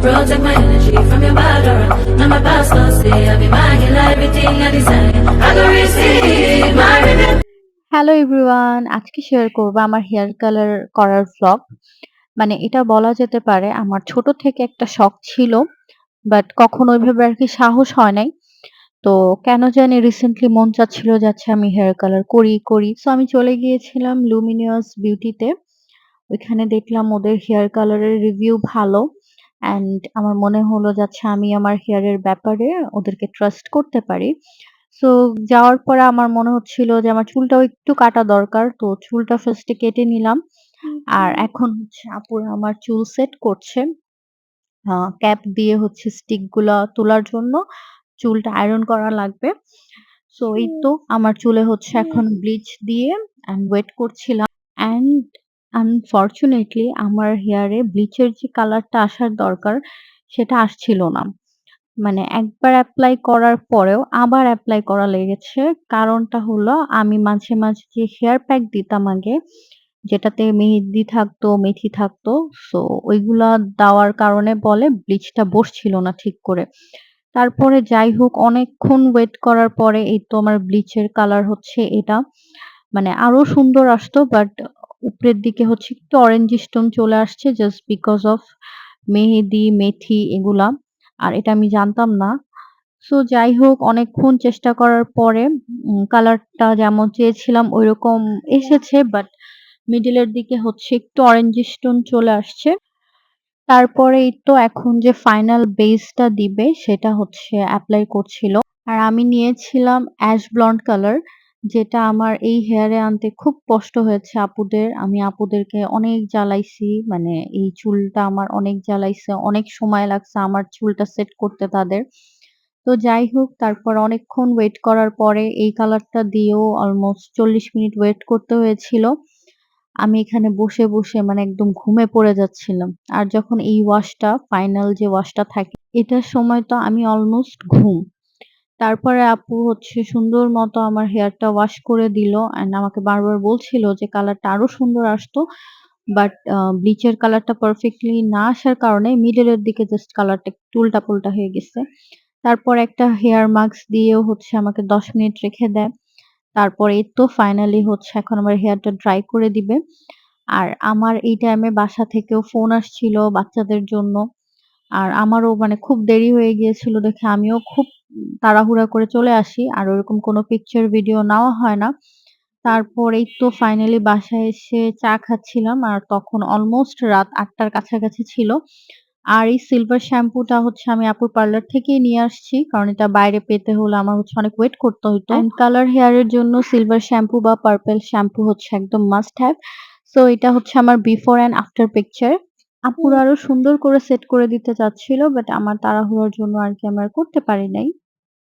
Protect my energy from your bad aura. Now my past lost say I be my heal everything I design. I go receive my revenge. Hello everyone, আজকে share করব আমার hair colour করার vlog. মানে এটা বলা যেতে পারে আমার ছোট থেকে একটা শখ ছিল, বাট কখনো ওইভাবে আরকি সাহস হয় নাই। তো কেন জানি রিসেন্টলি মন চাচ্ছিল যাচ্ছে আমি হেয়ার কালার করি। সো আমি চলে গিয়েছিলাম লুমিনিয়াস বিউটিতে। ওইখানে দেখলাম ওদের হেয়ার কালারের রিভিউ ভালো অ্যান্ড আমার মনে হলো যাচ্ছে আমি আমার হেয়ারের ব্যাপারে ওদেরকে ট্রাস্ট করতে পারি। সো যাওয়ার পরে আমার মনে হচ্ছিল যে আমার চুলটাও একটু কাটা দরকার। তো চুলটা ফার্স্ট এ কেটে নিলাম। আর এখন হচ্ছে আপুরা আমার চুল সেট করছে। ক্যাপ দিয়ে হচ্ছে স্টিক গুলা তোলার জন্য চুলটা আয়রন করা লাগবে। সো এই তো আমার চুলে হচ্ছে এখন ব্লিচ দিয়ে ওয়েট করছিলাম। অ্যান্ড আনফরচুনেটলি আমার হেয়ারে ব্লিচের যে কালারটা আসার দরকার সেটা আসছিল না। মানে একবার এপ্লাই করার পরেও আবার এপ্লাই করা লেগেছে। কারণটা হলো আমি মাঝে যে হেয়ার প্যাক দিতাম আগে, যেটাতে মেহেদি থাকতো, মেথি থাকতো। সো ওইগুলা দেওয়ার কারণে বলে ব্লিচটা বসছিল না ঠিক করে। তারপরে যাই হোক অনেকক্ষণ ওয়েট করার পরে এই তো আমার ব্লিচের কালার হচ্ছে এটা। মানে আরো সুন্দর আসতো বাট উপরের দিকে হচ্ছে একটু অরেঞ্জিশ টোন চলে আসছে জাস্ট বিকজ অফ মেহেদি, মেথি এগুলা। আর এটা আমি জানতাম না। সো যাই হোক অনেকক্ষণ চেষ্টা করার পরে কালারটা যেমন চেয়েছিলাম ঐরকম এসেছে বাট মিডল এর দিকে হচ্ছে একটু অরেঞ্জিশ টোন চলে আসছে। তারপরে এই তো এখন যে ফাইনাল বেসটা দিবে সেটা হচ্ছে এপ্লাই করছিল। আর আমি নিয়েছিলাম অ্যাশ ব্লন্ড কালার, যেটা আমার এই হেয়ারে আনতে খুব কষ্ট হয়েছে আপুদের। আমি আপুদেরকে অনেক জ্বালাইছি। মানে এই চুলটা আমার অনেক জ্বালাইছে। অনেক সময় লাগছে আমার চুলটা সেট করতে তাদের। তো যাই হোক তারপর অনেকক্ষণ ওয়েট করার পরে এই কালারটা দিয়েও অলমোস্ট ৪০ মিনিট ওয়েট করতে হয়েছিল। আমি এখানে বসে মানে একদম ঘুমে পড়ে যাচ্ছিলাম। আর যখন এই ওয়াশটা ফাইনাল যে ওয়াশটা থাকে এটার সময় তো আমি অলমোস্ট ঘুম। তারপরে আপু হচ্ছে সুন্দর মতো আমার হেয়ারটা ওয়াশ করে দিল অ্যান্ড আমাকে বারবার বলছিল যে কালারটা আরো সুন্দর আসতো। বাট ব্লিচের কালারটা পারফেক্টলি না আসার কারণে মিডল এর দিকে জাস্ট কালারটা একটু উল্টা-পুল্টা হয়ে গেছে। তারপর একটা হেয়ার মাস্ক দিয়েও হচ্ছে আমাকে ১০ মিনিট রেখে দেয়। তারপর এই তো ফাইনালি হচ্ছে এখন আমার হেয়ারটা ড্রাই করে দিবে। আর আমার এই টাইমে বাসা থেকেও ফোন আসছিল বাচ্চাদের জন্য। আর আমারও মানে খুব দেরি হয়ে গিয়েছিল দেখে আমিও খুব তাড়াহুড়া করে চলে আসি। আর ওরকম কোনো পিকচার ভিডিও নেওয়া হয় না। তারপর এই তো ফাইনালি বাসায় এসে চা খাচ্ছিলাম। আর তখন অলমোস্ট রাত ৮ টার কাছাকাছি ছিল। আর এই সিলভার শ্যাম্পুটা হচ্ছে আমি আপুর পার্লার থেকেই নিয়ে আসছি। কারণ এটা বাইরে পেতে হলে আমার হচ্ছে অনেক ওয়েট করতে হইতো। অ্যান্ড কালার হেয়ার এর জন্য সিলভার শ্যাম্পু বা পার্পল শ্যাম্পু হচ্ছে একদম মাস্ট হ্যাভ। সো এটা হচ্ছে আমার বিফোর অ্যান্ড আফটার পিকচার। আপুরা আরো সুন্দর করে সেট করে দিতে চাচ্ছিল বাট আমার তাড়াহুড়োর জন্য আরকি আমি আর করতে পারি নাই।